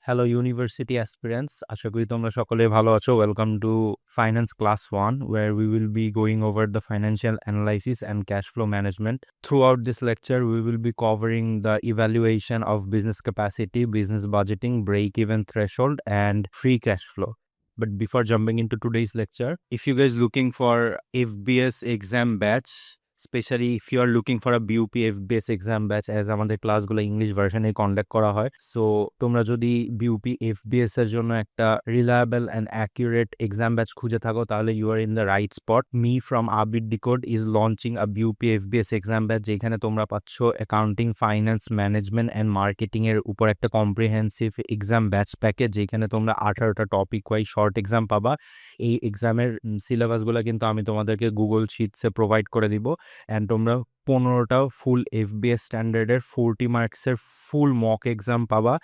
Hello university aspirants, আশা করি তোমরা সকলে ভালো আছো। Welcome to Finance Class 1 where we will be going over the financial analysis and cash flow management. Throughout this lecture, we will be covering the evaluation of business capacity, business budgeting, break-even threshold, and free cash flow. But before jumping into today's lecture, if you guys looking for FBS exam batch, specially if you are looking for a BUP FBS exam batch as আমাদের ক্লাসগুলো English ভার্সনে conduct করা হয়, so তোমরা যদি BUP FBS এর জন্য একটা reliable and accurate exam batch খুঁজে থাকো তাহলে you are in the right spot. Me from Abir decode is launching a BUP FBS exam batch, যেখানে তোমরা পাচ্ছ accounting, finance, management and marketing এর উপর একটা কম্প্রিহেন্সিভ এক্সাম ব্যাচ প্যাকেজ, যেখানে তোমরা 18টা টপিক ওয়াইজ শর্ট এক্সাম পাবা। এই এক্সামের সিলেবাসগুলো কিন্তু আমি তোমাদেরকে গুগল শিটসে প্রোভাইড করে দিব। অ্যান্ড তোমরা 15টা ফুল এফবিএস স্ট্যান্ডার্ডের 40 মার্কসের ফুল মক এক্সাম পাবা।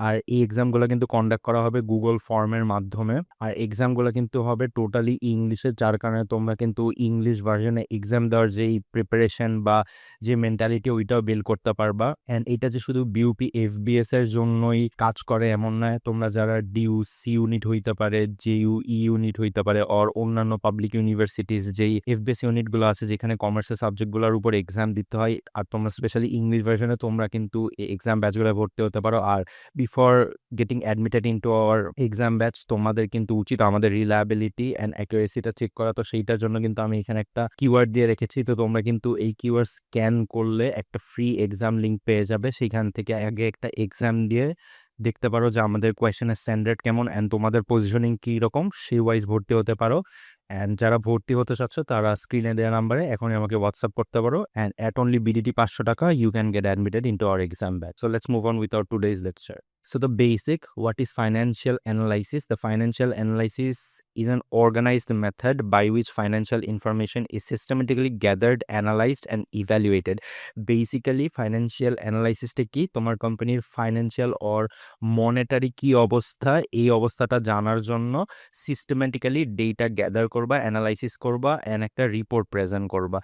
আর এই এক্সামগুলো কিন্তু কন্ডাক্ট করা হবে গুগল ফর্মের মাধ্যমে। আর এক্সামগুলো কিন্তু হবে টোটালি ইংলিশে, যার কারণে তোমরা কিন্তু ইংলিশ ভার্সনে এক্সাম দেওয়ার যেই প্রিপারেশন বা যে মেন্টালিটি ওইটাও বিল্ড করতে পারবা। অ্যান্ড এটা যে শুধু বিউপি এফবিএস এর জন্যই কাজ করে এমন নয়, তোমরা যারা ডিউ সি ইউনিট হইতে পারে, জেইউ ই ইউনিট হইতে পারে, আর অন্যান্য পাবলিক ইউনিভার্সিটিস যেই এফবিএস ইউনিটগুলো আছে যেখানে কমার্সের সাবজেক্টগুলোর উপর এক্সাম দিতে হয়, আর তোমরা স্পেশালি ইংলিশ ভার্সনে তোমরা কিন্তু এই এক্সাম ব্যাচগুলো ভর্তি হতে পারো। আর before getting admitted into our exam batch তোমাদের কিন্তু উচিত আমাদের রিলায়েবিলিটি অ্যান্ড অ্যাকুরেসিটা চেক করা। তো সেইটার জন্য কিন্তু আমি এখানে একটা কিওয়ার্ড দিয়ে রেখেছি, তো তোমরা কিন্তু এই কিওয়ার্ড স্ক্যান করলে একটা ফ্রি এক্সাম লিঙ্ক পেয়ে যাবে। সেইখান থেকে আগে একটা এক্সাম দিয়ে দেখতে পারো যে আমাদের কোয়েশ্চেনের স্ট্যান্ডার্ড কেমন অ্যান্ড তোমাদের পজিশনিং কী রকম, সেই ওয়াইজ ভর্তি হতে পারো। অ্যান্ড যারা ভর্তি হতে চাচ্ছ তারা স্ক্রিনে দেওয়া নাম্বারে এখনই আমাকে হোয়াটসঅ্যাপ করতে পারো। And at only BDT 500 taka you can get admitted into our exam batch. So let's move on with our today's lecture. So the basic, what is financial analysis? The financial analysis is an organized method by which financial information is systematically gathered, analyzed and evaluated. Basically financial analysis টা কি, তোমার কোম্পানির financial or মনেটারি কি অবস্থা, এই অবস্থাটা জানার জন্য সিস্টেম্যাটিক্যালি ডেটা গ্যাদার করবা, অ্যানালাইসিস করবা অ্যান্ড একটা রিপোর্ট প্রেজেন্ট করবা।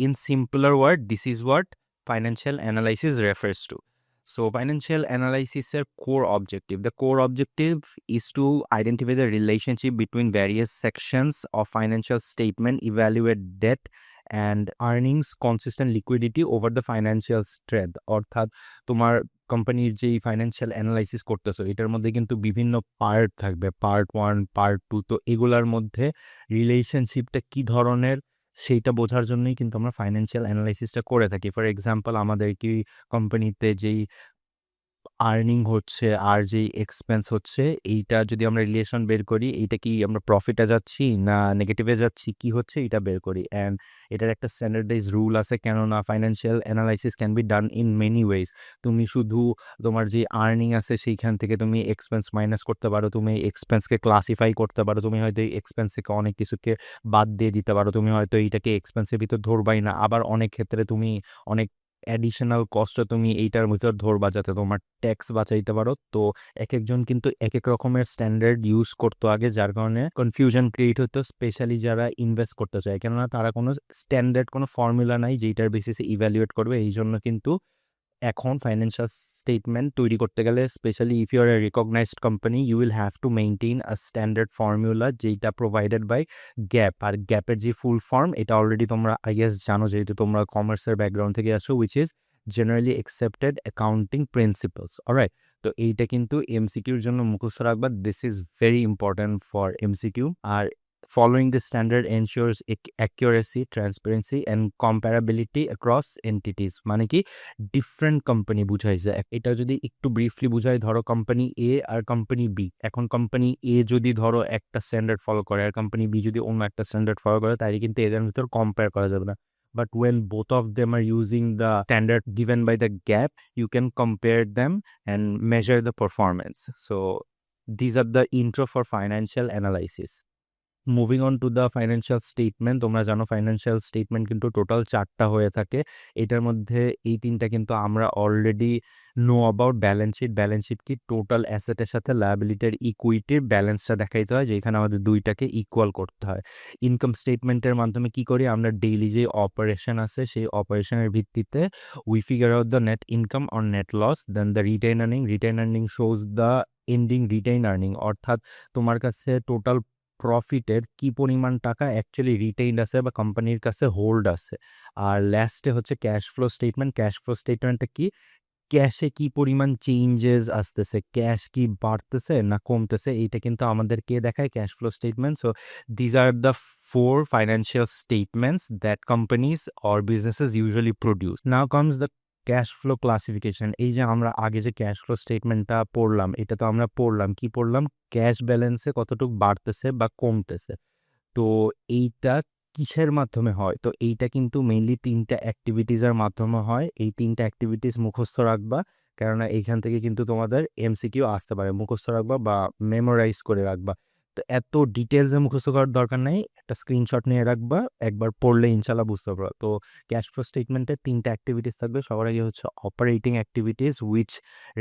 In simpler word, this is what financial analysis refers to. So financial analysis is core objective. The core objective is to identify the relationship between various sections of financial statement, evaluate debt and earnings, consistent liquidity over the financial strength. অর্থাৎ তোমার কোম্পানির যেই financial analysis করতেছো এটার মধ্যে কিন্তু বিভিন্ন part থাকবে, পার্ট 1, পার্ট 2। তো এগুলার মধ্যে রিলেশনশিপটা কি ধরনের সেইটা বোঝার জন্যই কিন্তু আমরা ফাইন্যান্সিয়াল অ্যানালাইসিসটা করে থাকি। ফর এক্সাম্পল, আমাদের কি কোম্পানিতে যেই আর্নিং হচ্ছে আর যেই এক্সপেন্স হচ্ছে, এইটা যদি আমরা রিলেশন বের করি, এইটা কি আমরা প্রফিটে যাচ্ছি না নেগেটিভে যাচ্ছি, কি হচ্ছে এটা বের করি। অ্যান্ড এটার একটা স্ট্যান্ডার্ডাইজ রুল আছে, কেননা financial analysis can be done in many ways. তুমি শুধু তোমার যে আর্নিং আছে সেইখান থেকে তুমি এক্সপেন্স মাইনাস করতে পারো, তুমি এক্সপেন্সকে ক্লাসিফাই করতে পারো, তুমি হয়তো এই এক্সপেন্স থেকে অনেক কিছুকে বাদ দিয়ে দিতে পারো, তুমি হয়তো এইটাকে এক্সপেন্সের ভিতর ধরবাই না। আবার অনেক ক্ষেত্রে তুমি অনেক অ্যাডিশনাল কস্টও তুমি এইটার ভিতর ধরবা যাতে তোমার ট্যাক্স বাঁচাইতে পারো। তো এক একজন কিন্তু এক এক রকমের স্ট্যান্ডার্ড ইউজ করতো আগে, যার কারণে কনফিউশন ক্রিয়েট হতো, স্পেশালি যারা ইনভেস্ট করতে চায়, কেননা তারা কোনো স্ট্যান্ডার্ড কোনো ফর্মুলা নাই যেইটার বেসিসে ইভ্যালুয়েট করবে। এই জন্য কিন্তু এখন ফাইন্যান্সিয়াল স্টেটমেন্ট তৈরি করতে গেলে, specially if you are a recognised company, you will have to maintain a standard formula যেটা প্রোভাইডেড বাই গ্যাপ। আর গ্যাপের যে ফুল ফর্ম এটা অলরেডি তোমরা আই গেস জানো, যেহেতু তোমরা কমার্সের ব্যাকগ্রাউন্ড থেকে আসো, which is generally accepted accounting principles. Alright, তো এইটা কিন্তু এমসিকিউর জন্য মুখস্থ রাখবা। This is very important for MCQ. আর following the standard ensures accuracy, transparency and comparability across entities. মানে কি, ডিফারেন্ট কোম্পানি বুঝাইছে। এটা যদি একটু ব্রিফলি বুঝাই, ধরো কোম্পানি এ আর কোম্পানি বি। এখন কোম্পানি এ যদি ধরো একটা স্ট্যান্ডার্ড ফলো করে আর কোম্পানি বি যদি অন্য একটা স্ট্যান্ডার্ড ফলো করে, তাহলে কিন্তু এদের ভিতর কম্পেয়ার করা যাবে না। But when both of them are using the standard given by the gap, you can compare them and measure the performance. So these are the intro for financial analysis. Moving on to the financial statement. তোমরা জানো financial statement কিন্তু total 4টা হয়ে থাকে। এটার মধ্যে এই 3টা কিন্তু আমরা already know about. Balance sheet, balance sheet কি, টোটাল অ্যাসেটের সাথে লায়াবিলিটির ইকুইটির ব্যালেন্সটা দেখাইতে হয়, যেখানে আমাদের দুইটাকে ইকুয়াল করতে হয়। ইনকাম স্টেটমেন্টের মাধ্যমে কি করি আমরা, ডেইলি যে অপারেশন আছে সেই অপারেশনের ভিত্তিতে we figure out the net income or net loss. Then the retained earning, retained earning shows the ending retain earning, অর্থাৎ তোমার কাছে টোটাল প্রফিটের কি পরিমাণ টাকা অ্যাকচুয়ালি রিটেইনড আছে বা কোম্পানির কাছে হোল্ড আছে। আর লাস্টে হচ্ছে cash flow statement. Cash flow স্টেটমেন্টটা কি, ক্যাশে কি পরিমাণ চেঞ্জেস আসতেছে, ক্যাশ কি বাড়তেছে না কমতেছে, এইটা কিন্তু আমাদেরকে দেখায় cash flow statement. So these are the 4 financial statements that companies or businesses usually produce. Now comes the cash flow classification. এই যে আমরা আগে যে ক্যাশ ফ্লো স্টেটমেন্টটা পড়লাম, এটা তো আমরা পড়লাম কি পড়লাম, ক্যাশ ব্যালেন্সে কতটুকু বাড়তেছে বা কমতেছে। তো এইটা কিসের মাধ্যমে হয়? তো এইটা কিন্তু মেইনলি ৩টা অ্যাক্টিভিটিসের মাধ্যমে হয়। এই ৩টা অ্যাক্টিভিটিস মুখস্থ রাখবা, কেননা এইখান থেকে কিন্তু তোমাদের এমসিকিউ আসতে পারে। মুখস্থ রাখবা বা মেমোরাইজ করে রাখবা। তো এত ডিটেইলসে মুখস্থ করার দরকার নাই। একটা স্ক্রিনশট নিয়ে রাখবা। একবার পড়লে ইনশাআল্লাহ বুঝতে পারবা। তো ক্যাশ ফ্লো স্টেটমেন্টে ৩টা অ্যাক্টিভিটিস থাকবে। সবার আগে হচ্ছে operating activities which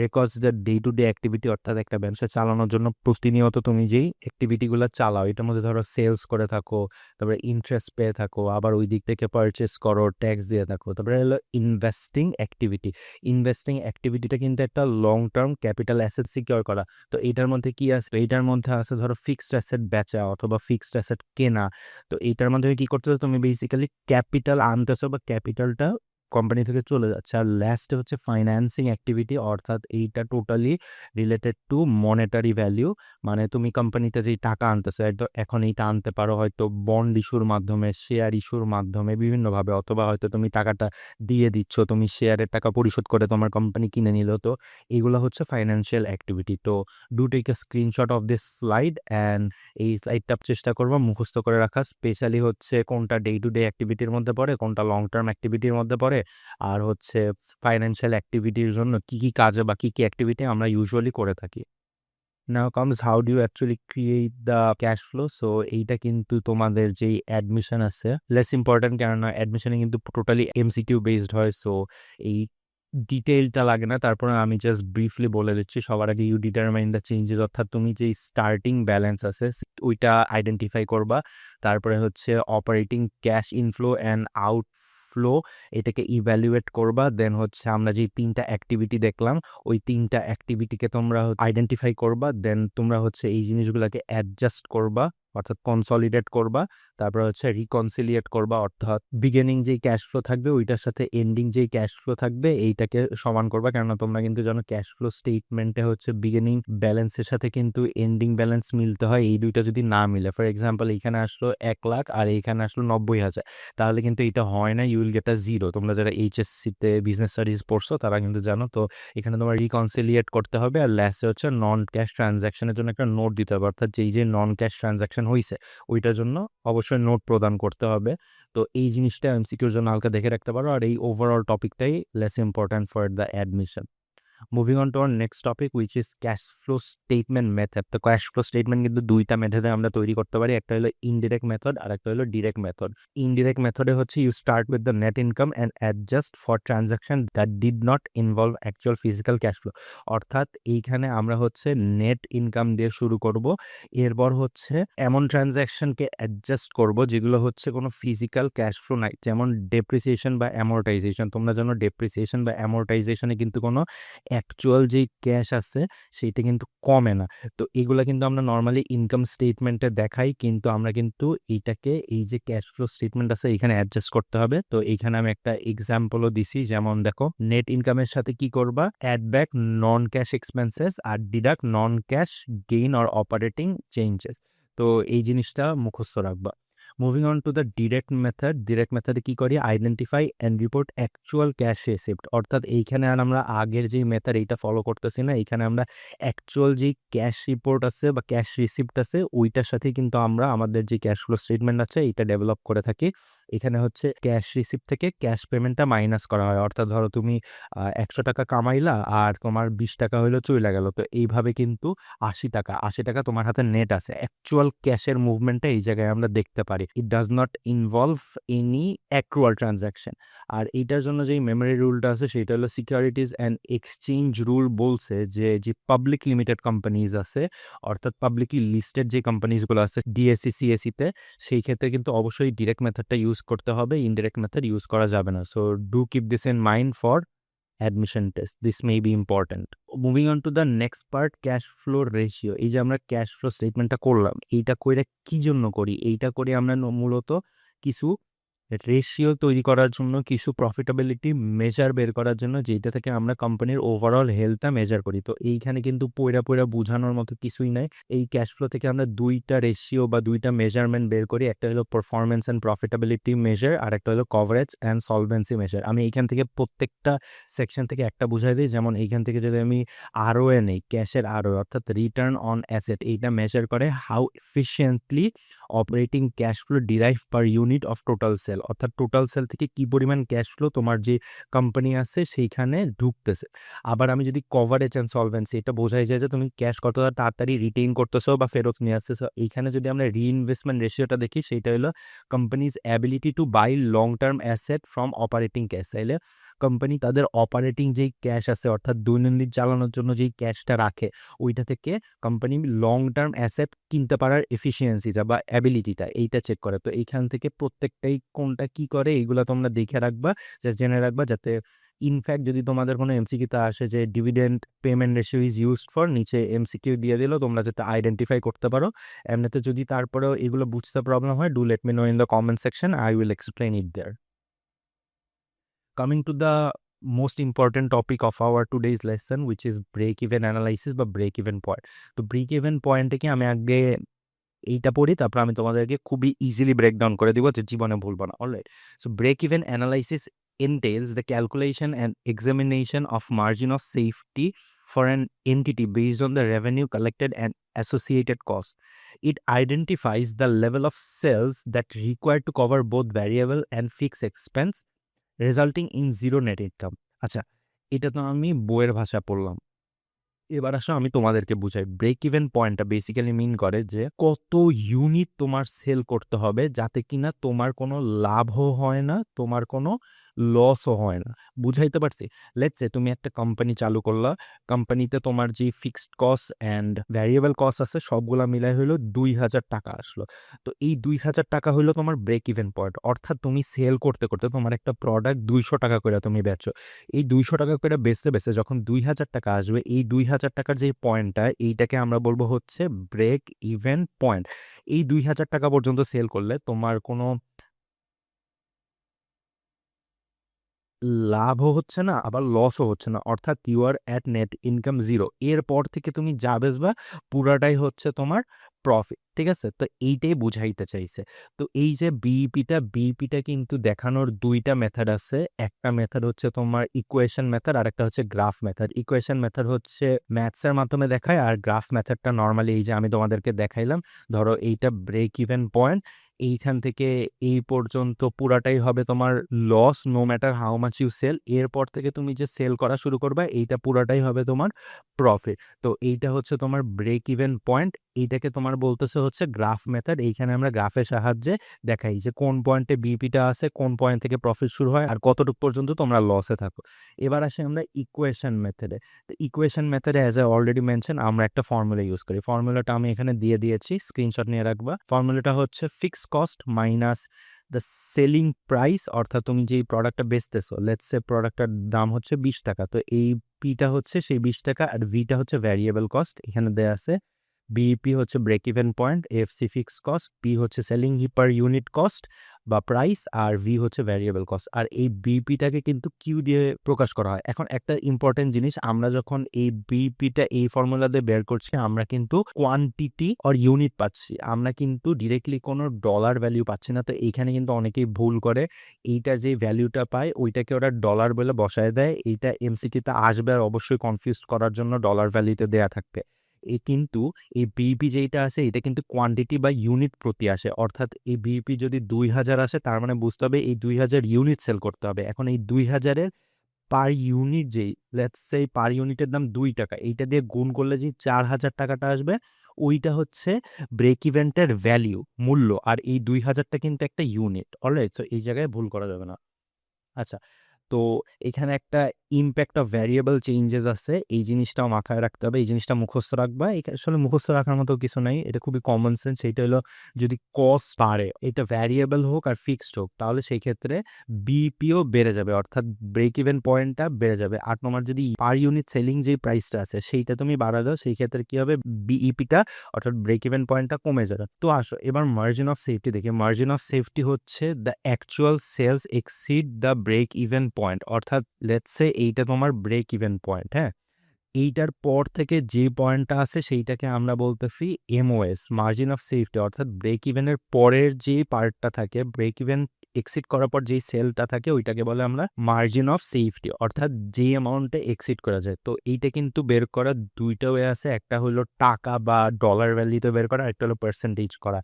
records the day to day activity, অর্থাৎ একটা ব্যবসা চালানোর জন্য প্রতিনিয়ত তুমি যেই অ্যাক্টিভিটিগুলো চালাও, এটার মধ্যে ধরো সেলস করে থাকো, তারপরে ইন্টারেস্ট পেয়ে থাকো, আবার ওই দিক থেকে পারচেস করো, ট্যাক্স দিয়ে থাকো। তারপরে হলো ইনভেস্টিং অ্যাক্টিভিটি। ইনভেস্টিং অ্যাক্টিভিটিটা কিন্তু একটা long term capital asset secure করা। তো এইটার মধ্যে কি আছে? এইটার মধ্যে আছে ধরো ফিক্সড অ্যাসেট বেচা অথবা ফিক্সড অ্যাসেট কেনা। তো এইটার মধ্যে কি করতেছো, তুমি বেসিক্যালি ক্যাপিটাল আনতেছো বা ক্যাপিটালটা কোম্পানি থেকে চলে যাচ্ছে। আর লাস্টে হচ্ছে ফাইন্যান্সিং অ্যাক্টিভিটি, অর্থাৎ এইটা টোটালি রিলেটেড টু মনেটারি ভ্যালু। মানে তুমি কোম্পানিতে যেই টাকা আনতেছো, এখন এইটা আনতে পারো হয়তো বন্ড ইস্যুর মাধ্যমে, শেয়ার ইস্যুর মাধ্যমে, বিভিন্নভাবে, অথবা হয়তো তুমি টাকাটা দিয়ে দিচ্ছ, তুমি শেয়ারের টাকা পরিশোধ করে তোমার কোম্পানি কিনে নিল। তো এগুলো হচ্ছে ফাইন্যান্সিয়াল অ্যাক্টিভিটি। তো do take a screenshot of this slide and এই স্লাইডটা চেষ্টা করবা মুখস্থ করে রাখা। স্পেশালি হচ্ছে কোনটা ডে টু ডে অ্যাক্টিভিটির মধ্যে পড়ে, কোনটা লং টার্ম অ্যাক্টিভিটির মধ্যে পড়ে, আর হচ্ছে ফাইন্যান্সিয়াল অ্যাক্টিভিটির জন্য কি কি কাজে বা কি কি অ্যাক্টিভিটি আমরা ইউজুয়ালি করে থাকি। Now comes how do you actually create the cash flow? So এইটা কিন্তু তোমাদের যেই অ্যাডমিশন আছে লেস ইম্পর্টেন্ট, কেননা অ্যাডমিশনে কিন্তু টোটালি এমসিকিউ বেসড হয়। সো এই ডিটেইলটা লাগে না। তারপরে আমি জাস্ট ব্রিফলি বলে দিচ্ছি। সবার আগে ইউ ডিটারমাইন দ্য চেঞ্জেস, অর্থাৎ তুমি যেই স্টার্টিং ব্যালেন্স আছে ওইটা আইডেন্টিফাই করবা। তারপরে হচ্ছে operating cash inflow and outflow, এটাকে ইভ্যালুয়েট করবা। দেন হচ্ছে আমরা যেই 3টা অ্যাক্টিভিটি দেখলাম, ওই 3টা অ্যাক্টিভিটিকে তোমরা আইডেন্টিফাই করবা। দেন তোমরা হচ্ছে এই জিনিসগুলোকে অ্যাডজাস্ট করবা, অর্থাৎ কনসলিডেট করবা। তারপর হচ্ছে রিকনসিলিয়েট করবা, অর্থাৎ বিগিনিং যেই ক্যাশ ফ্লো থাকবে ওইটার সাথে এন্ডিং যেই ক্যাশ ফ্লো থাকবে এইটাকে সমান করবা। কেননা তোমরা কিন্তু জানো ক্যাশ ফ্লো স্টেটমেন্টে হচ্ছে বিগিনিং ব্যালেন্সের সাথে কিন্তু এন্ডিং ব্যালেন্স মিলতে হয়। এই দুইটা যদি না মিলে, ফর এক্সাম্পল এইখানে আসলো 1 লাখ আর এইখানে আসলো 90,000, তাহলে কিন্তু এটা হয় না, you will get a zero. তোমরা যারা এইচএসসিতে বিজনেস স্টাডিজ পড়ছো তারা কিন্তু জানো। তো এখানে তোমার রিকনসিলিয়েট করতে হবে। আর লাস্টে হচ্ছে নন ক্যাশ ট্রানজ্যাকশনের জন্য একটা নোট দিতে হবে, অর্থাৎ যেই যে নন ক্যাশ ট্রানজ্যাকশন হয়েছে ওইটার জন্য অবশ্যই নোট প্রদান করতে হবে। তো এই জিনিসটা এমসিকিউর জন্য হালকা দেখে রাখতে পারো। আর এই ওভারঅল টপিকটাই less important for the admission. Moving on to our next topic which is cash flow statement method. তো ক্যাশ ফ্লো স্টেটমেন্ট কিন্তু 2টা মেথডে আমরা তৈরি করতে পারি। একটা হলো ইনডিরেক্ট মেথড আর একটা হলো ডিরেক্ট মেথড। ইনডিরেক্ট মেথডে হচ্ছে you start with the net income and adjust for transaction that did not involve actual physical cash flow. অর্থাৎ এইখানে আমরা হচ্ছে নেট ইনকাম দিয়ে শুরু করব। এরপর হচ্ছে এমন ট্রানজাকশনকে অ্যাডজাস্ট করব যেগুলো হচ্ছে কোনো ফিজিক্যাল ক্যাশ ফ্লো নাই, যেমন ডেপ্রিসিয়েশন বা অ্যামোর্টাইজেশন। তোমরা জানো ডেপ্রিসিয়েশন বা অ্যামোর্টাইজেশনে কিন্তু কোনো অ্যাকচুয়াল যেই ক্যাশ আছে সেইটা কিন্তু কমে না। তো এগুলা কিন্তু আমরা নর্মালি ইনকাম স্টেটমেন্টে দেখাই, কিন্তু আমরা কিন্তু এইটাকে এই যে ক্যাশ ফ্লো স্টেটমেন্ট আছে এখানে অ্যাডজাস্ট করতে হবে। তো এইখানে আমি একটা এক্সাম্পলও দিছি, যেমন দেখো নেট ইনকামের সাথে কি করবা, add back non cash expenses আর deduct non cash gain or operating changes. তো এই জিনিসটা মুখস্থ রাখবা। Moving on to the direct method. Direct মেথডে কি করি, identify and report actual cash receipt. অর্থাৎ এইখানে আর আমরা আগের যেই মেথড এইটা ফলো করতেছি না, এইখানে আমরা অ্যাকচুয়াল যেই ক্যাশ রিপোর্ট আছে বা ক্যাশ রিসিপ্ট আছে ওইটার সাথে কিন্তু আমরা আমাদের যে ক্যাশ ফ্লো স্টেটমেন্ট আছে এইটা ডেভেলপ করে থাকি। এখানে হচ্ছে ক্যাশ রিসিপ্ট থেকে ক্যাশ পেমেন্টটা মাইনাস করা হয়। অর্থাৎ ধরো তুমি 100 টাকা কামাইলা আর তোমার 20 টাকা হইলো চলে গেল। তো এইভাবে কিন্তু 80 টাকা তোমার হাতে নেট আছে, অ্যাকচুয়াল ক্যাশের মুভমেন্টটা এই জায়গায় আমরা দেখতে পারি। It does not involve any accrual transaction. আর এইটার জন্য যেই মেমোরি রুলটা আছে সেটা হলো সিকিউরিটিজ অ্যান্ড এক্সচেঞ্জ রুল বলছে যে পাবলিক লিমিটেড কোম্পানিজ আছে, অর্থাৎ পাবলিকলি লিস্টেড যে কোম্পানিজগুলো আছে ডিএসসি সিএসসিতে, সেই ক্ষেত্রে কিন্তু অবশ্যই ডিরেক্ট মেথডটা ইউজ করতে হবে, ইনডিরেক্ট মেথড ইউজ করা যাবে না। So do keep this in mind for admission test. This may be important. Moving on to the next part, cash flow ratio. এই যে আমরা ক্যাশ ফ্লো স্টেটমেন্টটা করলাম, এইটা কইরা কি জন্য করি? এইটা করি আমরা মূলত কিছু রেশিও তৈরি করার জন্য, কিছু প্রফিটেবিলিটি মেজার বের করার জন্য, যেটা থেকে আমরা কোম্পানির ওভারঅল হেলথটা মেজার করি। তো এইখানে কিন্তু পইরা বোঝানোর মতো কিছুই নাই। এই ক্যাশ ফ্লো থেকে আমরা দুইটা রেশিও বা দুইটা মেজারমেন্ট বের করি। একটা হলো পারফরম্যান্স অ্যান্ড প্রফিটেবিলিটি মেজার, আর একটা হলো কভারেজ অ্যান্ড সলভেন্সি মেজার। আমি এইখান থেকে প্রত্যেকটা সেকশন থেকে একটা বুঝাই দিই। যেমন এইখান থেকে যদি আমি আরওএ নেই, ক্যাশের আরওএ অর্থাৎ রিটার্ন অন অ্যাসেট, এইটা মেজার করে how efficiently operating cash flow derive per unit of total sell, অর্থাৎ টোটাল সেল থেকে কি পরিমাণ ক্যাশ ফ্লো তোমার যে কোম্পানি আছে সেইখানে ঢুকতেছে। আবার আমি যদি কভারেজ অ্যান্ড সলভেন্সি, এটা বোঝাই যায় যে তুমি ক্যাশ কতটা তাড়াতাড়ি রিটেইন করতেছো বা ফেরত নিয়ে আসতেছো। এইখানে যদি আমরা রিইনভেস্টমেন্ট রেশিওটা দেখি, সেইটা হলো companies ability to by long term asset from operating cash. চাইলে কোম্পানি তাদের অপারেটিং যেই ক্যাশ আছে, অর্থাৎ দৈনন্দিন চালানোর জন্য যেই ক্যাশটা রাখে, ওইটা থেকে কোম্পানি লং টার্ম অ্যাসেট কিনতে পারার এফিসিয়েন্সিটা বা অ্যাবিলিটিটা, এইটা চেক করে। তো এইখান থেকে প্রত্যেকটাই কোনটা কি করে এইগুলো তোমরা দেখে রাখবা, জেনে রাখবা, যাতে ইনফ্যাক্ট যদি তোমাদের কোনো এমসিকিউতে আসে যে dividend payment ratio is used for, নিচে এমসিকিউ দিয়ে দিল, তোমরা যাতে আইডেন্টিফাই করতে পারো। এমনিতে যদি তারপরেও এগুলো বুঝতে প্রবলেম হয়, do let me know in the comment section, I will explain it there. Coming to the most important topic of our today's lesson, which is break-even analysis বা break-even point. তো break-even point কি আমি আগে এইটা পড়ি, তারপর আমি তোমাদেরকে খুবই ইজিলি ব্রেকডাউন করে দিব, যে জীবনে ভুলবো না। Alright, so break-even analysis entails the calculation and examination of margin of safety for an entity based on the revenue collected and associated costs. It identifies the level of sales that require to cover both variable and fixed expense, resulting in zero net income. আচ্ছা, এটা তো আমি বইয়ের ভাষা পড়লাম। এবার আসো আমি তোমাদেরকে বুঝাই। ব্রেক ইভেন পয়েন্টটা বেসিক্যালি মিন করে যে কত ইউনিট তোমার সেল করতে হবে যাতে কিনা তোমার কোনো লাভও হয় না, তোমার কোনো লসও হয় না। বুঝাইতে পারছি? লেটস সে তুমি একটা কোম্পানি চালু করলা, কোম্পানিতে তোমার যে fixed cost and variable cost আছে সবগুলা মিলাই হইলো ২,০০০ টাকা আসলো। তো এই ২,০০০ টাকা হইলো তোমার ব্রেক ইভেন পয়েন্ট। অর্থাৎ তুমি সেল করতে তোমার একটা প্রোডাক্ট ২০০ টাকা করে তুমি বেচো। এই ২০০ টাকা করে বেচতে যখন ২,০০০ টাকা আসবে, এই ২,০০০ টাকার যে পয়েন্টটা, এইটাকে আমরা বলবো হচ্ছে ব্রেক ইভেন পয়েন্ট। এই ২,০০০ টাকা পর্যন্ত সেল করলে তোমার কোনো লাভও হচ্ছে না, আবার লসও হচ্ছে না, অর্থাৎ you are at net income zero. এরপর থেকে তুমি যা বেচবা পুরাটাই হচ্ছে তোমার প্রফিট। ঠিক আছে? তো এইটাই বুঝাইতে চাইছে। তো এই যে বিইপিটা কিন্তু দেখানোর দুইটা মেথড আছে। একটা মেথড হচ্ছে তোমার ইকুয়েশন মেথড, আর একটা হচ্ছে গ্রাফ মেথড। ইকুয়েশন মেথড হচ্ছে ম্যাথসের মাধ্যমে দেখায়, আর গ্রাফ মেথডটা নর্মালি এই যে আমি তোমাদেরকে দেখাইলাম। ধরো এইটা ব্রেক ইভেন পয়েন্ট, এইখান থেকে এই পর্যন্ত পুরাটাই হবে তোমার loss, no matter how much you sell. এরপর থেকে তুমি যে সেল করা শুরু করবে, এইটা পুরাটাই হবে তোমার প্রফিট। তো এইটা হচ্ছে তোমার ব্রেক ইভেন পয়েন্ট। এইটাকে তোমার বলতেছে হচ্ছে গ্রাফ মেথড। এইখানে আমরা গ্রাফের সাহায্যে দেখাই যে কোন পয়েন্টে বিপিটা আছে, কোন পয়েন্ট থেকে প্রফিট শুরু হয়, আর কতটুকু পর্যন্ত তোমরা লসে থাকো। এবার আসি আমরা ইকুয়েশন মেথডে। তো ইকুয়েশন মেথডে অ্যাজ আই অলরেডি মেনশন, আমরা একটা ফর্মুলা ইউজ করি। ফর্মুলাটা আমি এখানে দিয়ে দিয়েছি, স্ক্রিনশট নিয়ে রাখবা। ফর্মুলাটা হচ্ছে fix cost minus the selling price, অর্থাৎ তুমি যেই প্রোডাক্টটা বেচতেছো, লেটস সে প্রোডাক্টটার দাম হচ্ছে 20 টাকা। তো এই পিটা হচ্ছে সেই 20 টাকা, আর ভিটা হচ্ছে ভ্যারিয়েবল কস্ট, এখানে দেয়া আছে। বিইপি হচ্ছে break even point, FC fix cost, P হচ্ছে সেলিং পার ইউনিট কস্ট বা প্রাইস, আর ভি হচ্ছে ভ্যারিয়েবল কস্ট। আর এই বিইপিটাকে কিন্তু কিউ দিয়ে প্রকাশ করা হয়। এখন একটা ইম্পর্টেন্ট জিনিস, আমরা যখন এই বিইপিটা এই ফর্মুলা দিয়ে বের করছি, আমরা কিন্তু কোয়ান্টিটি অর ইউনিট পাচ্ছি, আমরা কিন্তু ডিরেক্টলি কোনো ডলার ভ্যালু পাচ্ছি না। তো এইখানে কিন্তু অনেকেই ভুল করে, এইটার যে ভ্যালুটা পায় ওইটাকে ওরা ডলার বলে বসায় দেয়। এইটা এমসিকিউতে আসবে, আর অবশ্যই কনফিউজ করার জন্য ডলার ভ্যালুতে দেয়া থাকবে। কিন্তু এই বিইপি যেইটা আছে, এটা কিন্তু কোয়ান্টিটি বা ইউনিট প্রতি আসে। অর্থাৎ এই বিইপি যদি ২,০০০ আসে, তার মানে বুঝতে হবে এই ২,০০০ ইউনিট সেল করতে হবে। এখন এই ২,০০০-এর পার ইউনিট যেই, লেটস সে পার ইউনিটের দাম ২ টাকা, এইটা দিয়ে গুণ করলে যে ৪,০০০ টাকাটা আসবে, ওইটা হচ্ছে ব্রেক ইভেন্টের ভ্যালিউ, মূল্য। আর এই ২,০০০টা কিন্তু একটা ইউনিট। অলরাইট? সো এই জায়গায় ভুল করা যাবে না। আচ্ছা, তো এখানে একটা ইম্প্যাক্ট অফ ভ্যারিয়েবল চেঞ্জেস আছে, এই জিনিসটাও মাথায় রাখতে হবে, এই জিনিসটা মুখস্থ রাখবা। আসলে মুখস্থ রাখার মতো কিছু নাই, এটা খুবই কমন সেন্স। সেটা হলো যদি কস্ট বাড়ে, এটা ভ্যারিয়েবল হোক আর ফিক্সড হোক, তাহলে সেই ক্ষেত্রে বিপিও বেড়ে যাবে, অর্থাৎ ব্রেক ইভেন পয়েন্টটা বেড়ে যাবে। 8 নম্বর যদি পার ইউনিট সেলিং যে প্রাইসটা আছে সেইটা তুমি বাড়া দাও, সেই ক্ষেত্রে কি হবে, বিইপিটা অর্থাৎ ব্রেক ইভেন পয়েন্টটা কমে যাবে। তো আসো এবার মার্জিন অফ সেফটি দেখি। মার্জিন অফ সেফটি হচ্ছে the actual sales exceed the break even point, অর্থাৎ লেটস সে এইটা তোমার ব্রেক ইভেন পয়েন্ট, হ্যাঁ, এইটার পর থেকে যে পয়েন্টটা আছে সেইটাকে আমরা বলতেছি এমওএস, মার্জিন অফ সেফটি, অর্থাৎ ব্রেক ইভেনের পরের যে পার্টটা থাকে, ব্রেক ইভেন এক্সিট করার পর যেই সেলটা থাকে ওইটাকে বলে আমরা মার্জিন অফ সেফটি, অর্থাৎ যে অ্যামাউন্টে এক্সিট করা যায়। তো এইটা কিন্তু বের করার দুইটা ওয়ে আছে, একটা হলো টাকা বা ডলার ভ্যালিতে বের করা, একটা হলো পার্সেন্টেজ করা।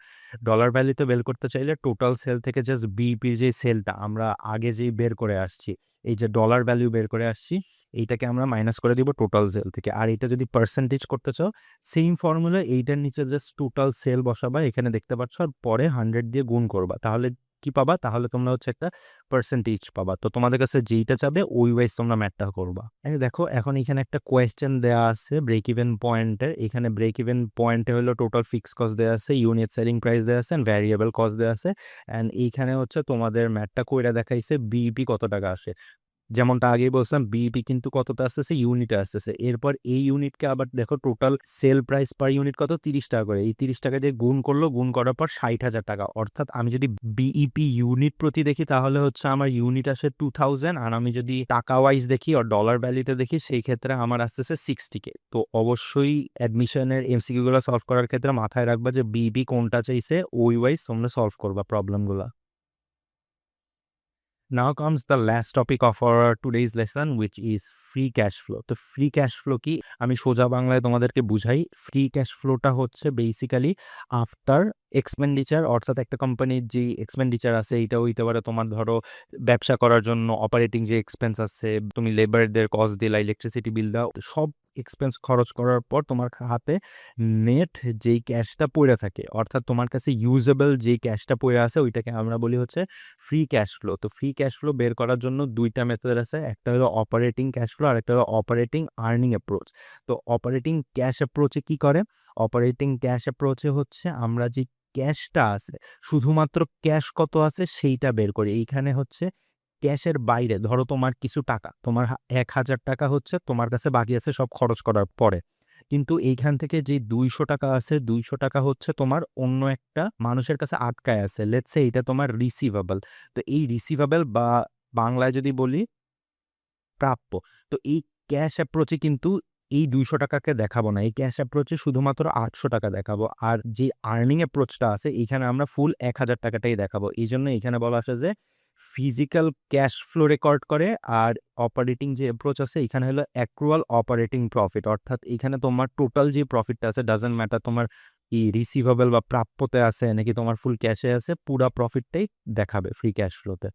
ডলার ভ্যালিতে বের করতে চাইলে টোটাল সেল থেকে জাস্ট বিপির যে সেলটা আমরা আগে যেই বের করে আসছি, এই যে ডলার ভ্যালু বের করে আসছি, এইটাকে আমরা মাইনাস করে দিব টোটাল সেল থেকে। আর এটা যদি পার্সেন্টেজ করতে চাও, সেম ফর্মুলা, এইটার নিচে জাস্ট টোটাল সেল বসাবা, এখানে দেখতে পাচ্ছ, আর পরে 100 দিয়ে গুণ করবা, তাহলে কি পাবা, তাহলে তোমরা হচ্ছে একটা পার্সেন্টেজ পাবা। তো তোমাদের কাছে যেইটা চাবে ওই ওয়াইজ তোমরা ম্যাথটা করবা। দেখো এখন এখানে একটা কোয়েশ্চেন দেওয়া আছে ব্রেক ইভেন পয়েন্টের। এখানে ব্রেক ইভেন পয়েন্টে হলো টোটাল ফিক্স কস্ট দেওয়া আছে, ইউনিট সেলিং প্রাইস দেওয়া আছে, অ্যান্ড ভ্যারিয়েবল কস্ট দেওয়া আছে। অ্যান্ড এইখানে হচ্ছে তোমাদের ম্যাথটা কইরা দেখাইছে বিইপি কত টাকা আসে। যেমনটা আগেই বলছিলাম, বিইপি কিন্তু কতটা আসতেছে, ইউনিটে আসতেছে। এরপর এই ইউনিটকে আবার দেখো, total sell price per unit কত, 30 টাকা করে। এই 30 টাকা দিয়ে গুণ করলো, গুণ করার পর 60,000 টাকা। অর্থাৎ আমি যদি বিইপি ইউনিট প্রতি দেখি তাহলে হচ্ছে আমার ইউনিট আসে 2000, আর আমি যদি টাকা ওয়াইজ দেখি আর ডলার ভ্যালিতে দেখি সেই ক্ষেত্রে আমার আসতেছে 60K। তো অবশ্যই অ্যাডমিশনের এমসিকিউ গুলো সলভ করার ক্ষেত্রে মাথায় রাখবা যে বিইপি কোনটা চাইছে, ওই ওয়াইজ তোমরা সলভ করবা প্রবলেমগুলো। Now comes the last topic of our today's lesson, which is free cash flow. তো ফ্রি ক্যাশ ফ্লো কি, আমি সোজা বাংলায় তোমাদেরকে বুঝাই। ফ্রি ক্যাশ ফ্লোটা হচ্ছে বেসিক্যালি আফটার এক্সপেন্ডিচার, অর্থাৎ একটা কোম্পানির যে এক্সপেন্ডিচার আছে, এইটা হইতে পারে তোমার ধরো ব্যবসা করার জন্য অপারেটিং যে এক্সপেন্স আছে, তুমি লেবারদের কস্ট দিলা, ইলেকট্রিসিটি বিল দাও, সব এক্সপেন্স খরচ করার পর তোমার হাতে নেট যেই ক্যাশটা পড়ে থাকে, অর্থাৎ তোমার কাছে ইউজেবল যেই ক্যাশটা পড়ে আছে, ওইটাকে আমরা বলি হচ্ছে ফ্রি ক্যাশ ফ্লো। তো ফ্রি ক্যাশ ফ্লো বের করার জন্য দুইটা মেথড আছে, একটা হলো অপারেটিং ক্যাশ ফ্লো আর একটা হলো অপারেটিং আর্নিং অ্যাপ্রোচ। তো অপারেটিং ক্যাশ অ্যাপ্রোচে কি করে, অপারেটিং ক্যাশ অ্যাপ্রোচে হচ্ছে আমরা যে ক্যাশটা আছে, শুধুমাত্র ক্যাশ কত আছে সেইটা বের করি। এইখানে হচ্ছে ক্যাশের বাইরে ধরো তোমার কিছু টাকা, তোমার 1,000 টাকা হচ্ছে তোমার কাছে বাকি আছে সব খরচ করার পরে, কিন্তু এইখান থেকে যে 200 টাকা আছে, 200 টাকা হচ্ছে তোমার অন্য একটা মানুষের কাছে আটকায় আছে, লেটস সে এটা তোমার রিসিভেবল। তো এই রিসিভেবল বা বাংলায় যদি বলি প্রাপ্য। তো এই ক্যাশ অ্যাপ্রোচে কিন্তু এই 200 টাকাকে দেখাবো না, এই ক্যাশ অ্যাপ্রোচে শুধুমাত্র 800 টাকা দেখাবো। আর যে আর্নিং অ্যাপ্রোচটা আছে এইখানে আমরা ফুল 1,000 টাকাটাই দেখাবো। এই জন্য এখানে বলা আছে যে ফিজিক্যাল ক্যাশ ফ্লো রেকর্ড করে, আর অপারেটিং যে অ্যাপ্রোচ আছে এখানে হলো অ্যাক্রুয়াল অপারেটিং প্রফিট, অর্থাৎ এখানে তোমার টোটাল যে প্রফিটটা আছে, ডাজন্ট ম্যাটার তোমার কি রিসিভেবল বা প্রাপ্যতে আছে নাকি তোমার ফুল ক্যাশে আছে, পুরা প্রফিটটাই দেখাবে ফ্রি ক্যাশ ফ্লোতে।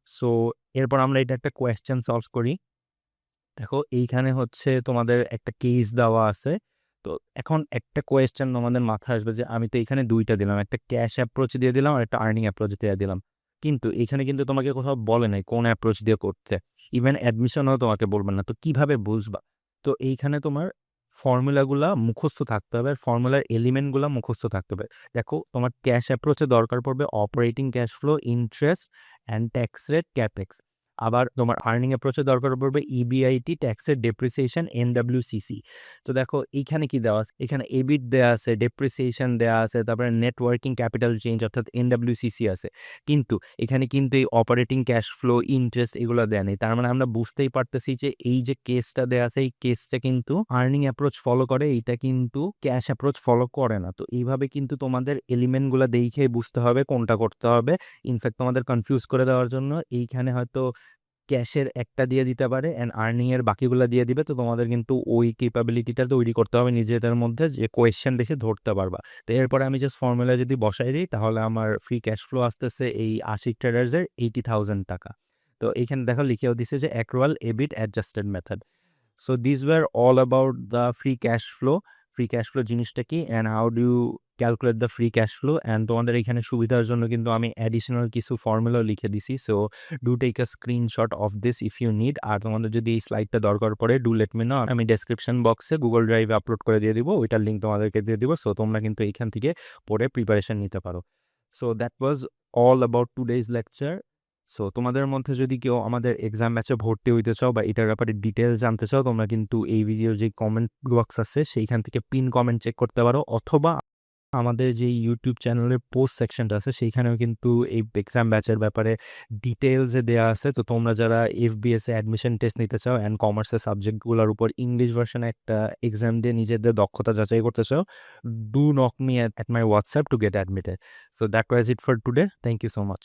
সো এরপর আমরা এটা একটা কোয়েশ্চেন সলভ করি। দেখো এইখানে হচ্ছে তোমাদের একটা কেস দেওয়া আছে। তো এখন একটা কোয়েশ্চেন তোমাদের মাথায় আসবে যে আমি তো এখানে দুইটা দিলাম, একটা ক্যাশ অ্যাপ্রোচ দিয়ে দিলাম আর একটা আর্নিং অ্যাপ্রোচ দিয়ে দিলাম, কিন্তু এখানে কিন্তু তোমাকে কোথাও বলে নাই কোন অ্যাপ্রোচ দিয়ে করতে, ইভেন অ্যাডমিশনও তোমাকে বলবেন না। তো কিভাবে বুঝবা, তো এইখানে তোমার ফর্মুলাগুলা মুখস্থ থাকতে হবে, আর ফর্মুলার এলিমেন্টগুলা মুখস্থ থাকতে হবে। দেখো তোমার ক্যাশ অ্যাপ্রোচে দরকার পড়বে operating cash flow, interest and tax rate, capex. আবার তোমার আর্নিং অ্যাপ্রোচে দরকার পড়বে ইবিআইটি, ট্যাক্সের ডেপ্রিসিয়েশন, এনডব্লিউসিসি। তো দেখো এইখানে কি দেওয়া আছে, এখানে এবিট দেওয়া আছে, ডেপ্রিসিয়েশন দেওয়া আছে, তারপরে নেটওয়ার্কিং ক্যাপিটাল চেঞ্জ অর্থাৎ এনডব্লিউসিসি আছে, কিন্তু এখানে কিন্তু এই অপারেটিং ক্যাশ ফ্লো, ইন্টারেস্ট এগুলো দেয়া নেই। তার মানে আমরা বুঝতেই পারতেছি যে এই যে কেসটা দেওয়া আছে, এই কেসটা কিন্তু আর্নিং অ্যাপ্রোচ ফলো করে, এইটা কিন্তু ক্যাশ অ্যাপ্রোচ ফলো করে না। তো এইভাবে কিন্তু তোমাদের এলিমেন্টগুলো দেখে বুঝতে হবে কোনটা করতে হবে। ইনফ্যাক্ট তোমাদের কনফিউজ করে দেওয়ার জন্য এইখানে হয়তো ক্যাশের একটা দিয়ে দিতে পারে অ্যান্ড আর্নিং এর বাকিগুলো দিয়ে দিবে। তো তোমাদের কিন্তু ওই ক্যাপাবিলিটিটা তৈরি করতে হবে নিজেদের মধ্যে, যে কোয়েশ্চেন দেখে ধরতে পারবা। তো এরপরে আমি জাস্ট ফর্মুলা যদি বসাই দিই তাহলে আমার ফ্রি ক্যাশ ফ্লো আসতেছে এই আশিক ট্রেডার্সের 80,000 টাকা। তো এইখানে দেখো লিখেও দিছে যে accrual, EBIT, adjusted method. So this were all about the free cash flow. Free cash flow জিনিসটা কি and how do you calculate the free cash flow and তোমাদের এখানে সুবিধার জন্য কিন্তু আমি অ্যাডিশনাল কিছু ফর্মুলাও লিখে দিছি। So do take a screenshot of this if you need. আর তোমাদের যদি এই স্লাইডটা দরকার পড়ে ডু লেট মি নো, আমি ডেসক্রিপশন বক্সে গুগল ড্রাইভে আপলোড করে দিয়ে দিব, ওইটার লিঙ্ক তোমাদেরকে দিয়ে দিব। সো তোমরা কিন্তু এইখান থেকে পড়ে প্রিপারেশন নিতে পারো। So that was all about today's lecture. So তোমাদের মধ্যে যদি কেউ আমাদের এক্সাম ব্যাচে ভর্তি হইতে চাও বা এটার ব্যাপারে ডিটেলস জানতে চাও, তোমরা কিন্তু এই ভিডিওর যে কমেন্ট বক্স আছে সেইখান থেকে পিন কমেন্ট চেক করতে পারো, অথবা আমাদের যে ইউটিউব চ্যানেলের পোস্ট সেকশনটা আছে সেইখানেও কিন্তু এই এক্সাম ব্যাচের ব্যাপারে ডিটেলসে দেওয়া আছে। তো তোমরা যারা FBS এ অ্যাডমিশন টেস্ট নিতে চাও অ্যান্ড কমার্সের সাবজেক্টগুলোর উপর ইংলিশ ভার্সনে একটা এক্সাম দিয়ে নিজেদের দক্ষতা যাচাই করতে চাও, do knock me at my WhatsApp to get admitted. So that was it for today. Thank you so much.